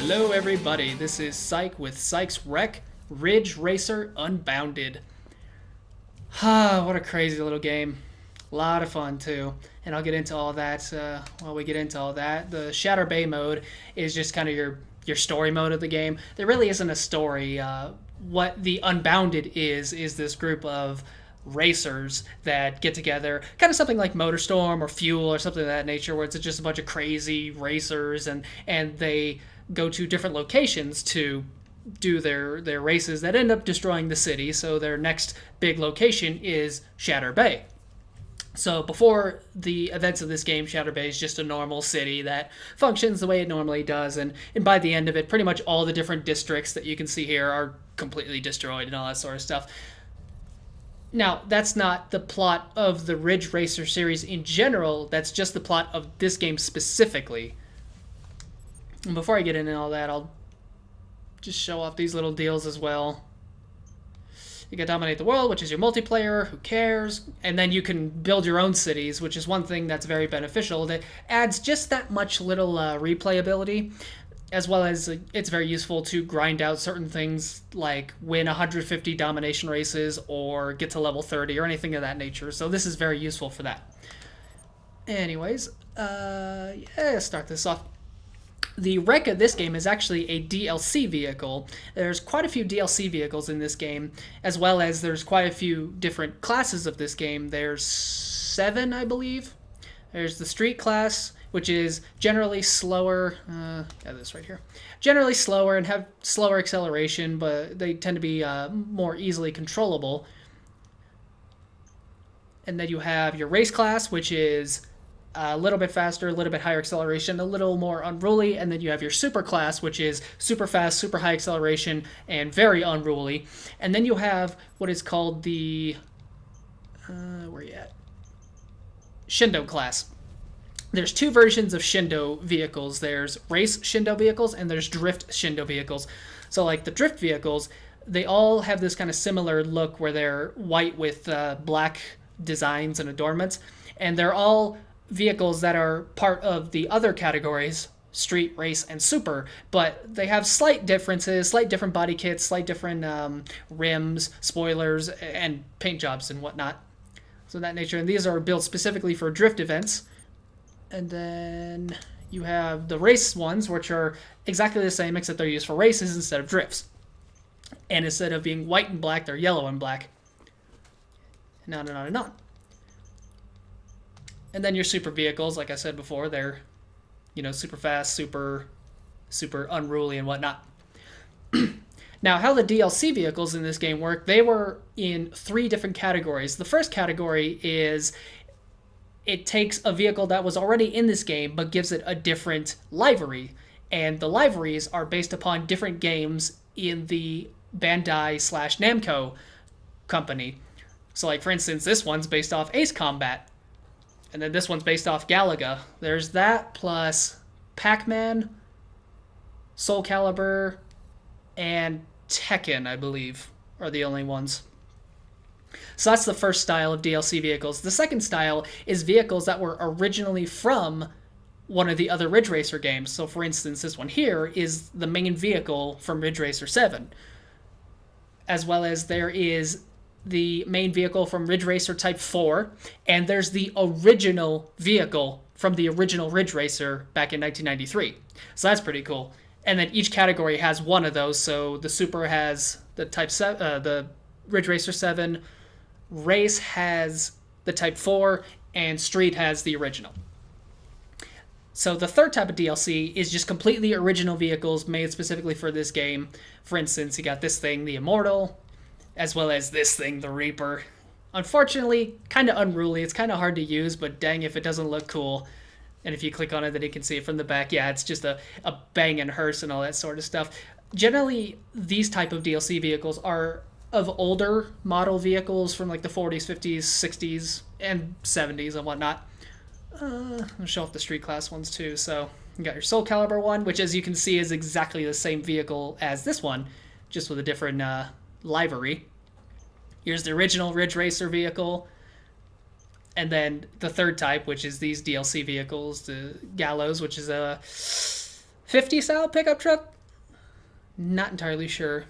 Hello everybody, this is Psych with Psych's Wreck Ridge Racer Unbounded. What a crazy little game. A lot of fun too. And I'll get into all that while we get into all that. The Shatter Bay mode is just kind of your story mode of the game. There really isn't a story. What the Unbounded is this group of racers that get together, kind of something like Motorstorm or Fuel or something of that nature, where it's just a bunch of crazy racers and they go to different locations to do their races that end up destroying the city. So their next big location is Shatter Bay. So before the events of this game, Shatter Bay is just a normal city that functions the way it normally does, and by the end of it, pretty much all the different districts that you can see here are completely destroyed and all that sort of stuff. Now, that's not the plot of the Ridge Racer series in general, that's just the plot of this game specifically. And before I get into all that, I'll just show off these little deals as well. You can dominate the world, which is your multiplayer, who cares? And then you can build your own cities, which is one thing that's very beneficial. That adds just that much little replayability, as well as it's very useful to grind out certain things like win 150 domination races or get to level 30 or anything of that nature. So this is very useful for that. Anyways, start this off. The wreck of this game is actually a DLC vehicle. There's quite a few DLC vehicles in this game, as well as there's quite a few different classes of this game. There's 7, I believe. There's the street class, which is generally slower. Got this right here. Generally slower and have slower acceleration, but they tend to be more easily controllable. And then you have your race class, which is a little bit faster, a little bit higher acceleration, a little more unruly, and then you have your super class, which is super fast, super high acceleration, and very unruly. And then you have what is called the where you at? Shindo class. There's 2 versions of Shindo vehicles. There's race Shindo vehicles and there's drift Shindo vehicles. So like the drift vehicles, they all have this kind of similar look where they're white with black designs and adornments, and they're all vehicles that are part of the other categories, street, race, and super, but they have slight differences, slight different body kits, slight different rims, spoilers, and paint jobs and whatnot. So that nature, and these are built specifically for drift events. And then you have the race ones, which are exactly the same, except they're used for races instead of drifts. And instead of being white and black, they're yellow and black. And on and on and on. And then your super vehicles, like I said before, they're, super fast, super unruly and whatnot. Now, how the DLC vehicles in this game work, they were in 3 different categories. The first category is it takes a vehicle that was already in this game, but gives it a different livery. And the liveries are based upon different games in the Bandai/Namco company. So, like, for instance, this one's based off Ace Combat. And then this one's based off Galaga. There's that, plus Pac-Man, Soul Calibur, and Tekken, I believe, are the only ones. So that's the first style of DLC vehicles. The second style is vehicles that were originally from one of the other Ridge Racer games. So for instance, this one here is the main vehicle from Ridge Racer 7. As well as there is the main vehicle from Ridge Racer Type 4, and there's the original vehicle from the original Ridge Racer back in 1993. So that's pretty cool. And then each category has one of those. So the Super has the Type 7, the Ridge Racer 7, Race has the Type 4, and Street has the original. So the third type of DLC is just completely original vehicles made specifically for this game. For instance, you got this thing, the Immortal, as well as this thing, the Reaper. Unfortunately, kind of unruly. It's kind of hard to use, but dang if it doesn't look cool. And if you click on it, then you can see it from the back. Yeah, it's just a banging hearse and all that sort of stuff. Generally, these type of DLC vehicles are of older model vehicles from like the 40s, 50s, 60s, and 70s and whatnot. I'll show off the street class ones too. So you got your Soul Calibur one, which as you can see is exactly the same vehicle as this one, just with a different livery. Here's the original Ridge Racer vehicle. And then the third type, which is these DLC vehicles, the Gallows, which is a 50 style pickup truck, Not entirely sure.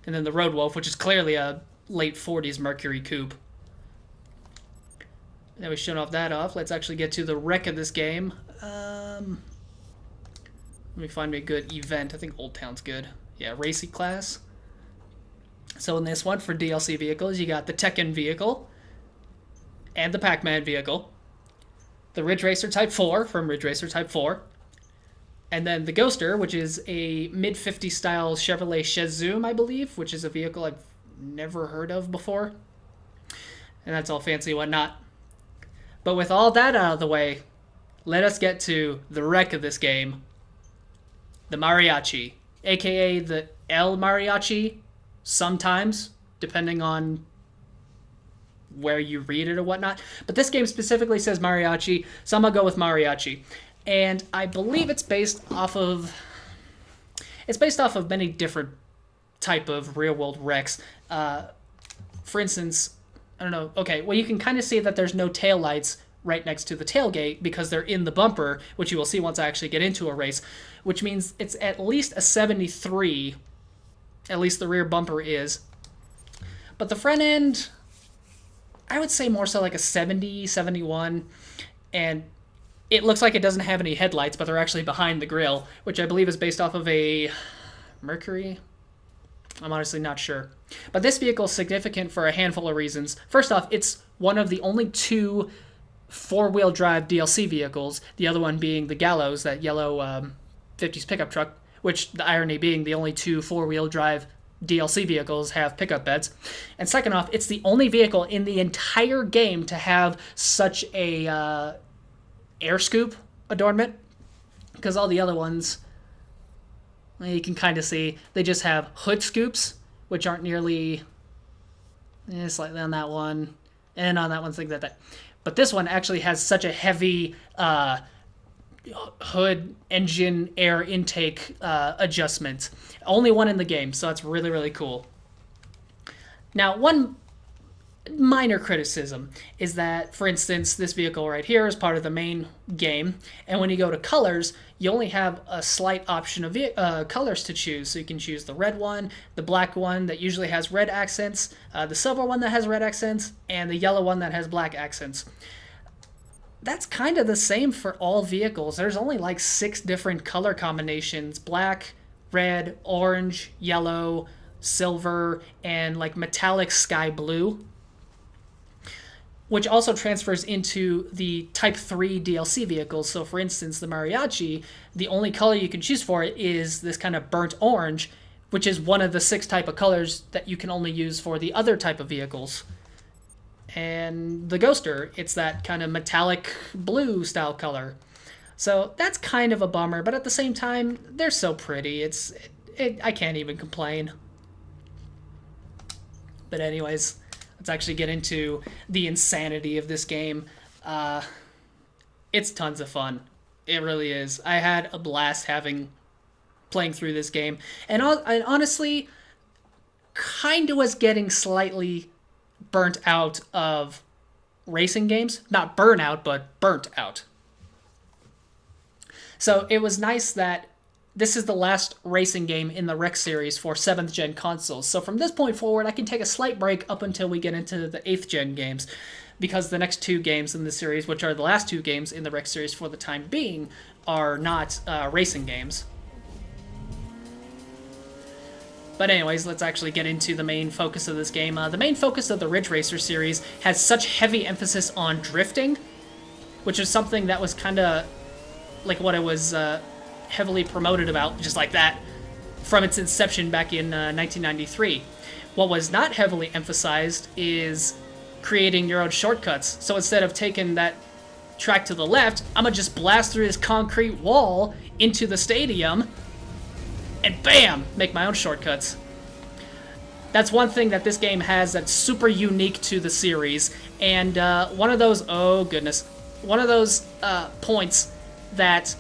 And then the Road Wolf, which is clearly a late 40s Mercury coupe. Now we've shown off that off. Let's actually get to the wreck of this game. Let me find me a good event. I think Old Town's good. Yeah, Racy class. So in this one, for DLC vehicles, you got the Tekken vehicle and the Pac-Man vehicle. The Ridge Racer Type 4 from Ridge Racer Type 4. And then the Ghoster, which is a mid-50s style Chevrolet Chezoom, I believe, which is a vehicle I've never heard of before. And that's all fancy and whatnot. But with all that out of the way, let us get to the wreck of this game. The Mariachi, aka the El Mariachi, sometimes, depending on where you read it or whatnot. But this game specifically says Mariachi, so I'm going to go with Mariachi. And I believe it's based off of many different type of real-world wrecks. For instance, I don't know. Okay, well, you can kind of see that there's no taillights right next to the tailgate because they're in the bumper, which you will see once I actually get into a race, which means it's at least a 73, at least the rear bumper is. But the front end, I would say more so like a 70, 71, and it looks like it doesn't have any headlights, but they're actually behind the grill, which I believe is based off of a Mercury. I'm honestly not sure. But this vehicle is significant for a handful of reasons. First off, it's one of the only two four-wheel drive DLC vehicles, the other one being the Gallows, that yellow 50s pickup truck, which the irony being the only two four-wheel drive DLC vehicles have pickup beds. And second off, it's the only vehicle in the entire game to have such a air scoop adornment, because all the other ones, you can kind of see, they just have hood scoops, which aren't nearly slightly on that one, and on that one, things like that. But this one actually has such a heavy hood engine air intake adjustment. Only one in the game, so that's really, really cool. Now, one minor criticism is that, for instance, this vehicle right here is part of the main game, and when you go to colors, you only have a slight option of colors to choose. So you can choose the red one, the black one that usually has red accents, the silver one that has red accents, and the yellow one that has black accents. That's kind of the same for all vehicles. There's only like 6 different color combinations: black, red, orange, yellow, silver, and like metallic sky blue, which also transfers into the Type 3 DLC vehicles. So for instance, the Mariachi, the only color you can choose for it is this kind of burnt orange, which is one of the 6 type of colors that you can only use for the other type of vehicles. And the Ghoster, it's that kind of metallic blue style color. So that's kind of a bummer, but at the same time, they're so pretty. I can't even complain. But anyways, let's actually get into the insanity of this game. It's tons of fun. It really is. I had a blast playing through this game. And I honestly kind of was getting slightly burnt out of racing games. Not burnout, but burnt out. So it was nice that this is the last racing game in the Rec series for 7th gen consoles. So from this point forward, I can take a slight break up until we get into the 8th gen games, because the next 2 games in the series, which are the last 2 games in the Rec series for the time being, are not racing games. But anyways, let's actually get into the main focus of this game. The main focus of the Ridge Racer series has such heavy emphasis on drifting, which is something that was kind of like what it was heavily promoted about, just like that, from its inception back in 1993. What was not heavily emphasized is creating your own shortcuts. So instead of taking that track to the left, I'm gonna just blast through this concrete wall into the stadium and bam, make my own shortcuts. That's one thing that this game has that's super unique to the series, and one of those points that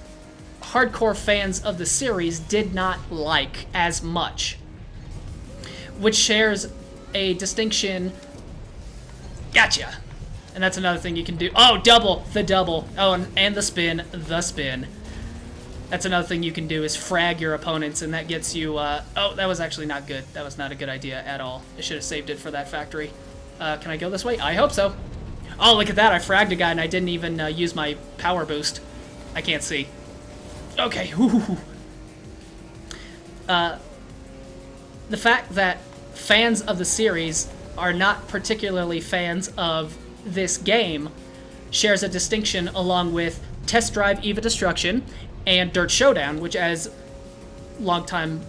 hardcore fans of the series did not like as much, which shares a distinction. Gotcha. And that's another thing you can do. Oh, the double. Oh, and the spin. That's another thing you can do is frag your opponents, and that gets you... oh, that was actually not good. That was not a good idea at all. I should have saved it for that factory. Can I go this way? I hope so. Oh, look at that. I fragged a guy, and I didn't even use my power boost. I can't see. Okay. The fact that fans of the series are not particularly fans of this game shares a distinction along with Test Drive Eva Destruction and Dirt Showdown, which, as longtime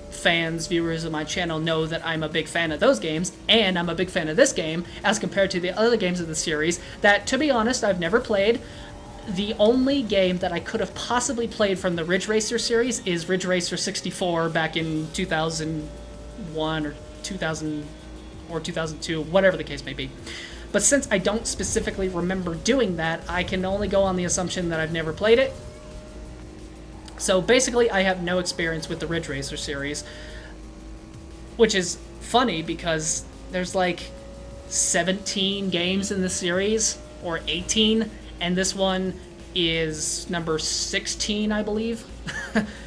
fans, viewers of my channel, know that I'm a big fan of those games, and I'm a big fan of this game as compared to the other games of the series that, to be honest, I've never played. The only game that I could have possibly played from the Ridge Racer series is Ridge Racer 64 back in 2001 or 2000 or 2002, whatever the case may be. But since I don't specifically remember doing that, I can only go on the assumption that I've never played it. So basically, I have no experience with the Ridge Racer series, which is funny because there's like 17 games in the series, or 18, and this one is number 16, I believe.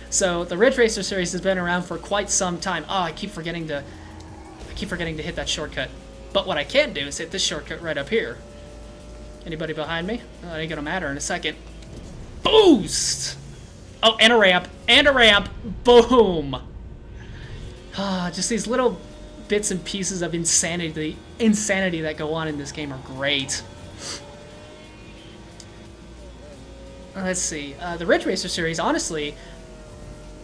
So the Ridge Racer series has been around for quite some time. Oh, I keep forgetting to hit that shortcut. But what I can do is hit this shortcut right up here. Anybody behind me? Oh, it ain't gonna matter in a second. Boost! Oh, and a ramp, and a ramp. Boom! Ah, just these little bits and pieces of insanity that go on in this game are great. Let's see. The Ridge Racer series, honestly,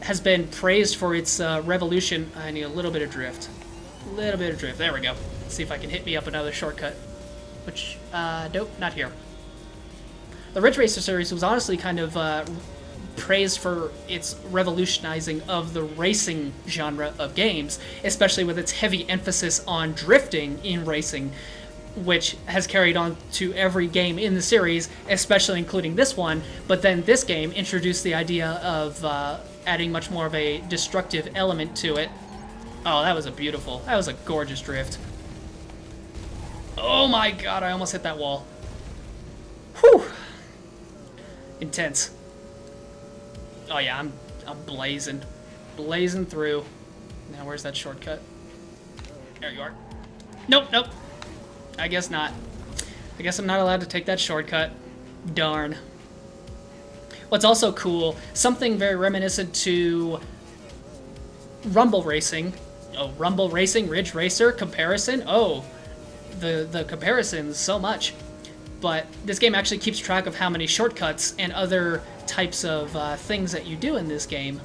has been praised for its revolution. I need a little bit of drift. A little bit of drift. There we go. Let's see if I can hit me up another shortcut. Which, nope, not here. The Ridge Racer series was honestly kind of praised for its revolutionizing of the racing genre of games, especially with its heavy emphasis on drifting in racing, which has carried on to every game in the series, especially including this one. But then this game introduced the idea of adding much more of a destructive element to it. Oh, that was a gorgeous drift. Oh my god, I almost hit that wall. Whew. Intense. Oh yeah, I'm blazing through. Now where's that shortcut? There you are. Nope. I guess not. I guess I'm not allowed to take that shortcut. Darn. What's also cool, something very reminiscent to Rumble Racing. Oh, Rumble Racing, Ridge Racer comparison. Oh, the comparisons so much. But this game actually keeps track of how many shortcuts and other types of things that you do in this game.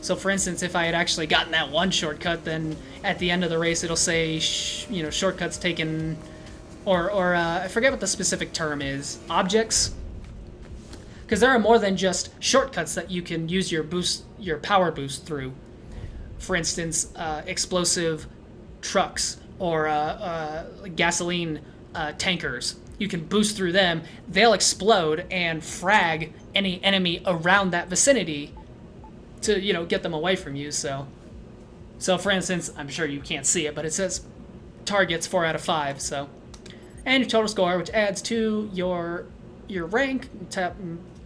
So for instance, if I had actually gotten that one shortcut, then at the end of the race it'll say, shortcuts taken, or I forget what the specific term is, objects? Because there are more than just shortcuts that you can use your power boost through. For instance, explosive trucks or gasoline tankers. You can boost through them, they'll explode and frag any enemy around that vicinity to, get them away from you. So for instance, I'm sure you can't see it, but it says targets 4 out of 5, so. And your total score, which adds to your rank.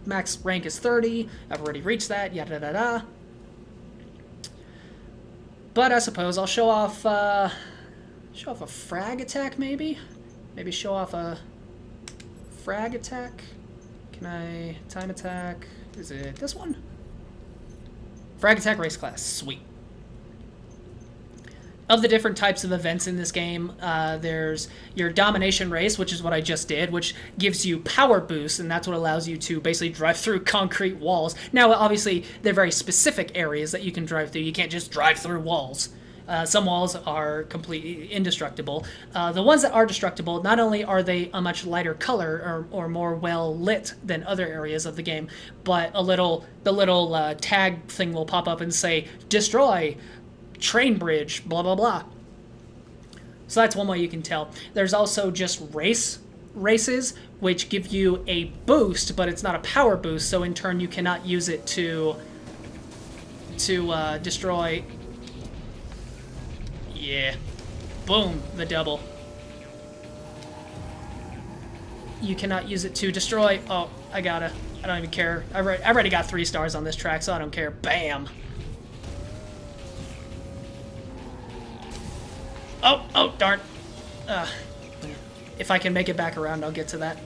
Max rank is 30. I've already reached that, yada da da. But I suppose I'll show off a frag attack, maybe? Maybe show off a frag attack? Can I time attack? Is it this one? Frag attack race class, sweet. Of the different types of events in this game, there's your domination race, which is what I just did, which gives you power boosts, and that's what allows you to basically drive through concrete walls. Now, obviously, they're very specific areas that you can drive through. You can't just drive through walls. Some walls are completely indestructible. The ones that are destructible, not only are they a much lighter color or more well lit than other areas of the game, but the little tag thing will pop up and say, destroy train bridge, blah, blah, blah. So that's one way you can tell. There's also just races, which give you a boost, but it's not a power boost, so in turn you cannot use it to destroy. Yeah. Boom, the double. You cannot use it to destroy. Oh, I gotta. I don't even care. I already got 3 stars on this track, so I don't care. Bam! Oh, darn. If I can make it back around, I'll get to that.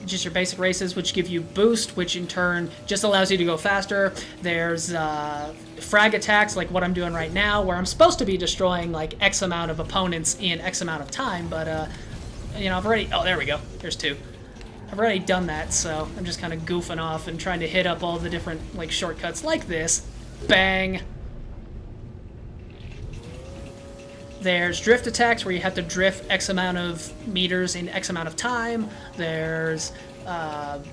Just your basic races, which give you boost, which in turn just allows you to go faster. There's frag attacks, like what I'm doing right now, where I'm supposed to be destroying like X amount of opponents in X amount of time, but you know, I've already... Oh, there we go. There's 2. I've already done that, so I'm just kind of goofing off and trying to hit up all the different like shortcuts like this. Bang! There's drift attacks where you have to drift X amount of meters in X amount of time. There's time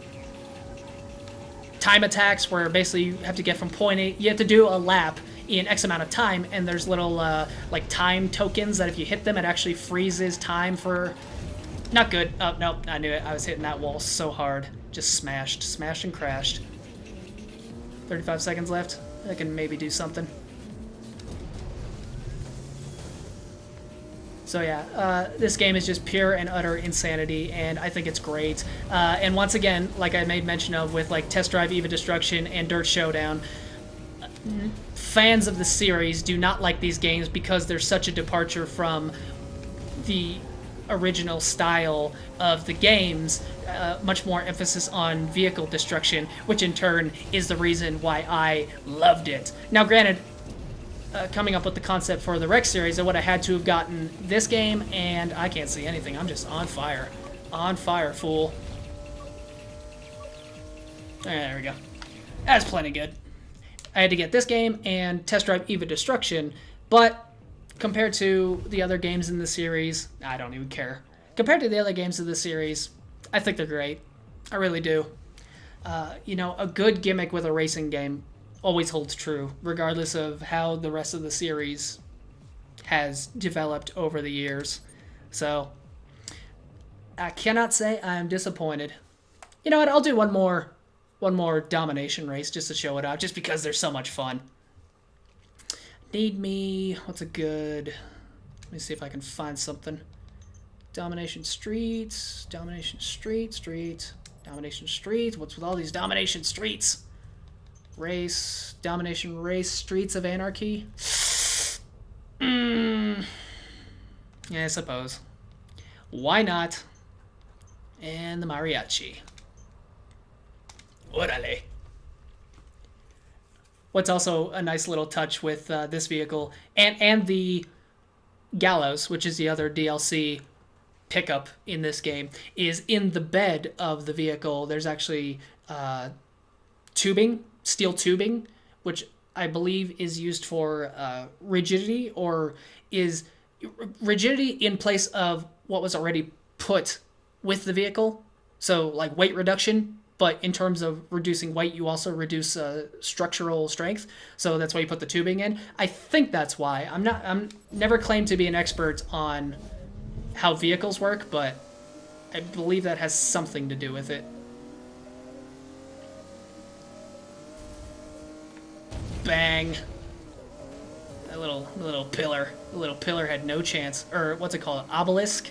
attacks where basically you have to get from point A. You have to do a lap in X amount of time, and there's little like time tokens that if you hit them, it actually freezes time for... Not good. Oh, nope, I knew it. I was hitting that wall so hard. Just smashed and crashed. 35 seconds left. I can maybe do something. So yeah, this game is just pure and utter insanity, and I think it's great. And once again, like I made mention of with like Test Drive Eva Destruction and Dirt Showdown, fans of the series do not like these games because they're such a departure from the original style of the games, much more emphasis on vehicle destruction, which in turn is the reason why I loved it. Now granted, coming up with the concept for the Rex series, I would have had to have gotten this game, and I can't see anything. I'm just on fire. On fire, fool. There we go. That's plenty good. I had to get this game and Test Drive Eva Destruction, but compared to the other games in the series, I don't even care. Compared to the other games of the series, I think they're great. I really do. You know, a good gimmick with a racing game always holds true, regardless of how the rest of the series has developed over the years. So, I cannot say I'm disappointed. You know what, I'll do one more domination race just to show it out, just because they're so much fun. Need me... What's a good... Let me see if I can find something. Domination Streets. Domination Street. Domination Street. What's with all these Domination Streets? Race. Domination Race. Streets of Anarchy. Yeah, I suppose. Why not? And the Mariachi. Orale. What's also a nice little touch with this vehicle, and the Gallows, which is the other DLC pickup in this game, is in the bed of the vehicle. There's actually tubing, steel tubing, which I believe is used for rigidity, or is rigidity in place of what was already put with the vehicle. So like weight reduction. But in terms of reducing weight, you also reduce structural strength. So that's why you put the tubing in. I think that's why. I'm never claimed to be an expert on how vehicles work, but I believe that has something to do with it. Bang. That little pillar. The little pillar had no chance. Or what's it called? Obelisk.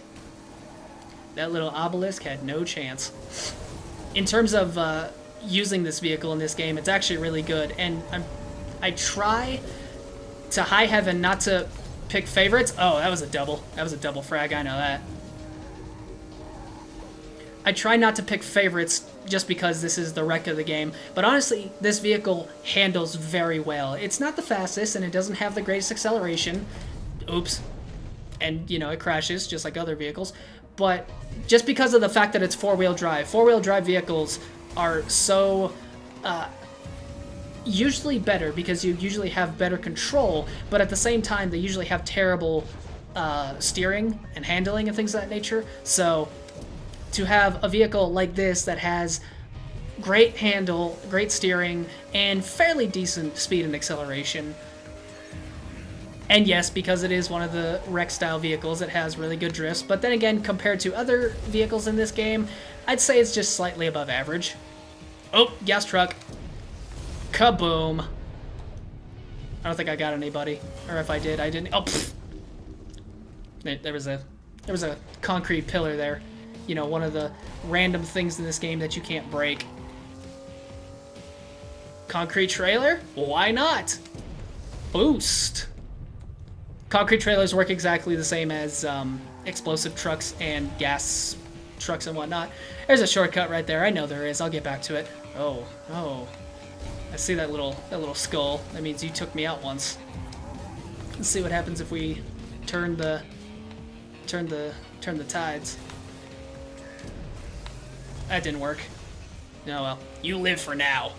That little obelisk had no chance. In terms of using this vehicle in this game, it's actually really good, and I try to high heaven not to pick favorites. Oh, that was a double. That was a double frag, I know that. I try not to pick favorites just because this is the wreck of the game, but honestly, this vehicle handles very well. It's not the fastest, and it doesn't have the greatest acceleration. Oops. And, you know, it crashes, just like other vehicles. But just because of the fact that it's four-wheel drive vehicles are so usually better because you usually have better control, but at the same time they usually have terrible steering and handling and things of that nature. So to have a vehicle like this that has great handle, great steering, and fairly decent speed and acceleration. And yes, because it is one of the Rex-style vehicles, it has really good drifts. But then again, compared to other vehicles in this game, I'd say it's just slightly above average. Oh, gas truck. Kaboom. I don't think I got anybody. Or if I did, I didn't. Oh, pfft. There was a concrete pillar there. you know, one of the random things in this game that you can't break. Concrete trailer? Why not? Boost. Concrete trailers work exactly the same as explosive trucks and gas trucks and whatnot. There's a shortcut right there. I know there is. I'll get back to it. Oh, oh. I see that little skull. That means you took me out once. Let's see what happens if we turn the tides. That didn't work. Oh well. You live for now,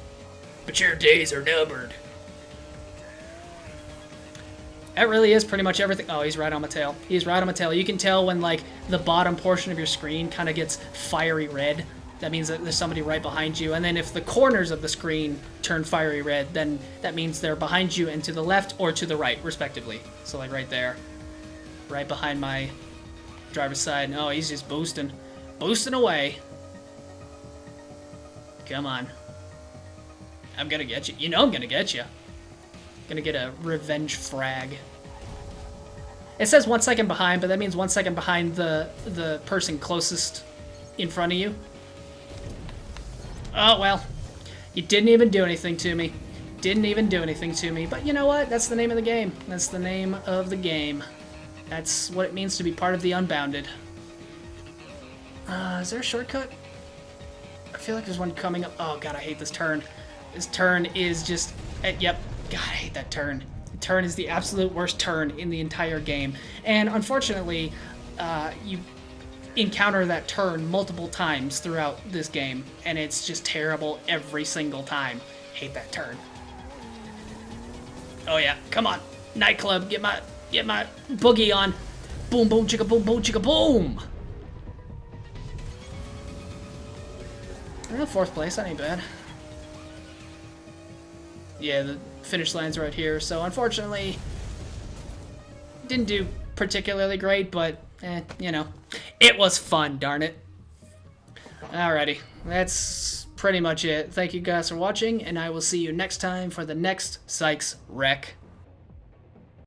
but your days are numbered. That really is pretty much everything. Oh, he's right on my tail. He's right on my tail. You can tell when, like, the bottom portion of your screen kind of gets fiery red. That means that there's somebody right behind you. And then if the corners of the screen turn fiery red, then that means they're behind you and to the left or to the right, respectively. So, like, right there. Right behind my driver's side. Oh, he's just boosting. Boosting away. Come on. I'm gonna get you. You know I'm gonna get you. Gonna get a revenge frag. It says 1 second behind, but that means 1 second behind the person closest in front of you. Oh, well. You didn't even do anything to me. Didn't even do anything to me. But you know what? That's the name of the game. That's the name of the game. That's what it means to be part of the Unbounded. Is there a shortcut? I feel like there's one coming up. Oh, God, I hate this turn. This turn is just... Yep. God, I hate that turn. The turn is the absolute worst turn in the entire game. And unfortunately, you encounter that turn multiple times throughout this game. And it's just terrible every single time. Hate that turn. Oh yeah, come on. Nightclub, get my boogie on. Boom, boom, chicka, boom, boom, chicka, boom. Well, 4th place, that ain't bad. Yeah, the finish line's right here, so unfortunately, didn't do particularly great, but, you know, it was fun, darn it. Alrighty, that's pretty much it. Thank you guys for watching, and I will see you next time for the next Psych's Wreck.